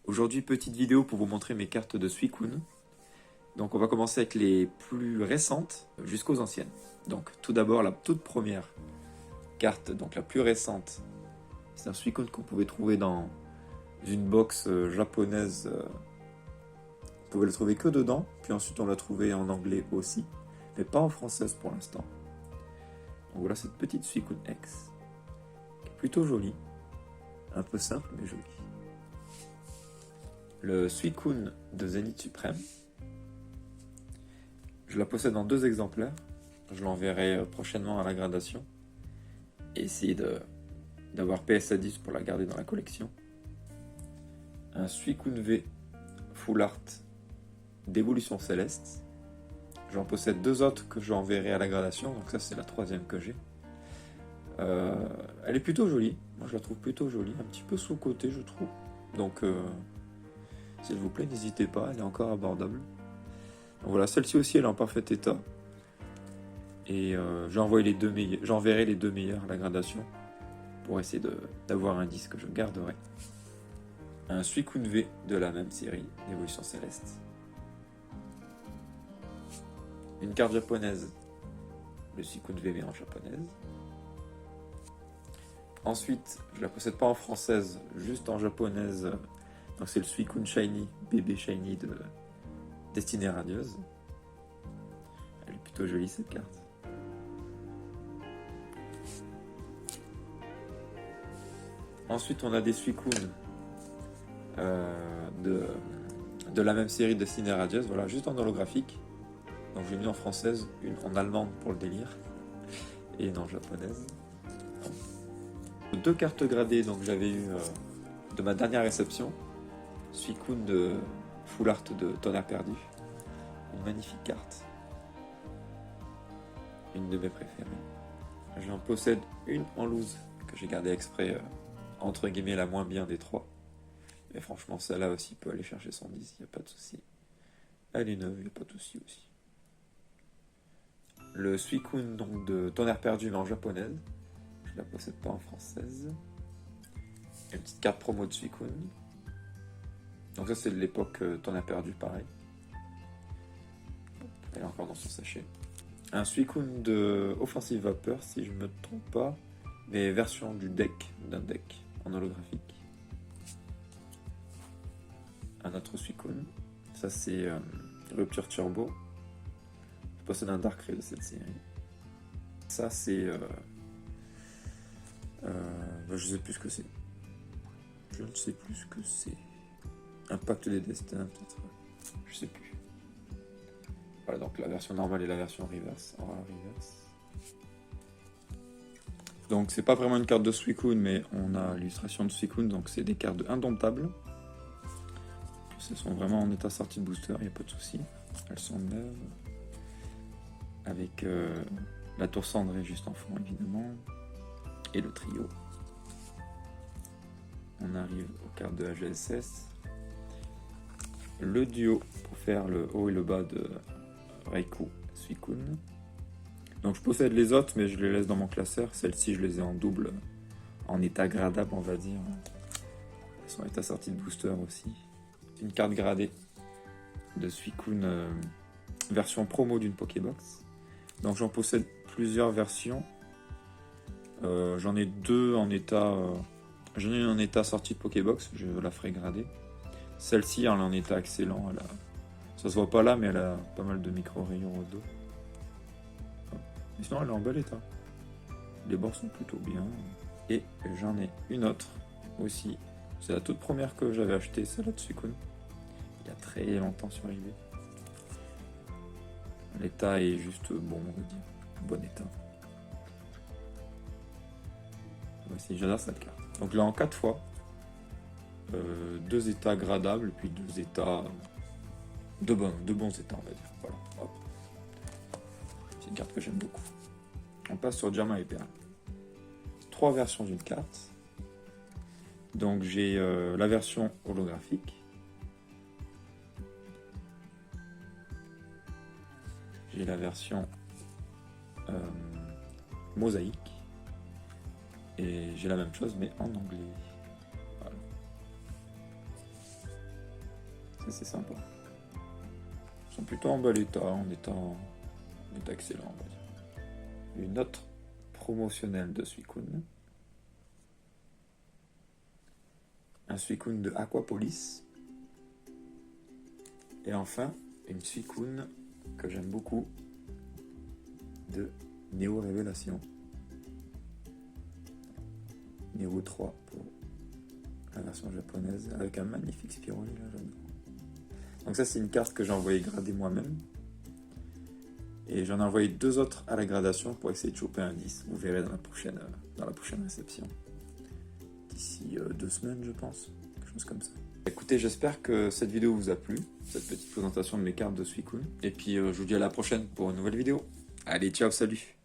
Aujourd'hui, petite vidéo pour vous montrer mes cartes de Suicune. Donc on va commencer avec les plus récentes jusqu'aux anciennes. Donc tout d'abord la toute première carte, donc la plus récente, c'est un Suicune qu'on pouvait trouver dans une box japonaise. On pouvait le trouver que dedans, puis ensuite on l'a trouvé en anglais aussi, mais pas en française pour l'instant. Donc voilà cette petite Suicune X, qui est plutôt jolie, un peu simple mais jolie. Le Suicune de Zenith Suprême, je la possède en 2 exemplaires, je l'enverrai prochainement à la gradation, et essayer d'avoir PSA 10 pour la garder dans la collection. Un Suicune V Full Art d'Évolution Céleste, j'en possède 2 autres que j'enverrai à la gradation, donc ça c'est la 3e que j'ai. Elle est plutôt jolie, moi je la trouve plutôt jolie, un petit peu sous-cotée je trouve, donc s'il vous plaît n'hésitez pas, elle est encore abordable. Donc voilà, celle-ci aussi elle est en parfait état, et j'enverrai les 2 meilleures à la gradation, pour essayer d'avoir un disque que je garderai. Un Suicune V de la même série, d'Évolution Céleste. Une carte japonaise, le Suicune V en japonaise. Ensuite, je la possède pas en française, juste en japonaise. Donc c'est le Suicune Shiny, bébé Shiny de Destinée Radieuse. Elle est plutôt jolie cette carte. Ensuite, on a des Suicune de la même série Destinée Radieuse, voilà, juste en holographique. Donc j'ai mis en française, une en allemande pour le délire, et une en japonaise. 2 cartes gradées, donc j'avais eu de ma dernière réception, Suicune de Full Art de Tonnerre Perdu. Une magnifique carte. Une de mes préférées. J'en possède une en loose, que j'ai gardée exprès, entre guillemets la moins bien des 3. Mais franchement, celle-là aussi peut aller chercher son 10, il n'y a pas de souci. Elle est neuve, il n'y a pas de souci aussi. Le Suicune donc, de Tonnerre Perdu mais en japonaise. Je la possède pas en française. Une petite carte promo de Suicune. Donc ça c'est de l'époque Tonnerre Perdu pareil. Elle est encore dans son sachet. Un Suicune de Offensive Vapeur si je me trompe pas. Mais version d'un deck en holographique. Un autre Suicune. Ça c'est Rupture Turbo. Je possède un Dark Ray de cette série. Ça c'est... je sais plus ce que c'est. Je ne sais plus ce que c'est. Impact des destins peut-être. Je sais plus. Voilà donc la version normale et la version reverse. Donc c'est pas vraiment une carte de Suicune, mais on a l'illustration de Suicune, donc c'est des cartes indomptables. Elles sont vraiment en état sortie de booster, il n'y a pas de souci. Elles sont neuves. Avec la tour cendrée juste en fond évidemment. Et le trio. On arrive aux cartes de HLSS. Le duo pour faire le haut et le bas de Raikou Suicune. Donc je possède les autres mais je les laisse dans mon classeur. Celles-ci je les ai en double, en état gradable on va dire. Elles sont en état sortie de booster aussi. Une carte gradée de Suicune version promo d'une Pokébox. Donc j'en possède plusieurs versions. J'en ai 2 en état... j'en ai une en état sortie de Pokébox, je la ferai grader. Celle-ci elle est en état excellent. Ça se voit pas là mais elle a pas mal de micro-rayons au dos. Mais sinon elle est en bel état. Les bords sont plutôt bien. Et j'en ai une autre aussi. C'est la toute première que j'avais achetée, celle-là de Suicune. Il y a très longtemps sur eBay. L'état est juste bon, on va dire. Bon état. Voici, j'adore cette carte. Donc là en 4 fois. 2 états gradables, puis 2 états... de bons états, on va dire. Voilà, hop. C'est une carte que j'aime beaucoup. On passe sur Diamant et Perle. 3 versions d'une carte. Donc j'ai la version holographique. J'ai la version mosaïque. Et j'ai la même chose mais en anglais. Voilà. Ça c'est sympa. Ils sont plutôt en bel état, en état excellent, on va dire. Une autre promotionnelle de Suicune. Un Suicune de Aquapolis. Et enfin, une Suicune que j'aime beaucoup de Neo Révélation. Neo 3 pour la version japonaise, avec un magnifique Spiroli là, j'adore. Donc ça c'est une carte que j'ai envoyé grader moi-même. Et j'en ai envoyé 2 autres à la gradation pour essayer de choper un 10. Vous verrez dans la prochaine réception. D'ici 2 semaines je pense, quelque chose comme ça. Écoutez, j'espère que cette vidéo vous a plu, cette petite présentation de mes cartes de Suicune. Et puis je vous dis à la prochaine pour une nouvelle vidéo. Allez, ciao, salut!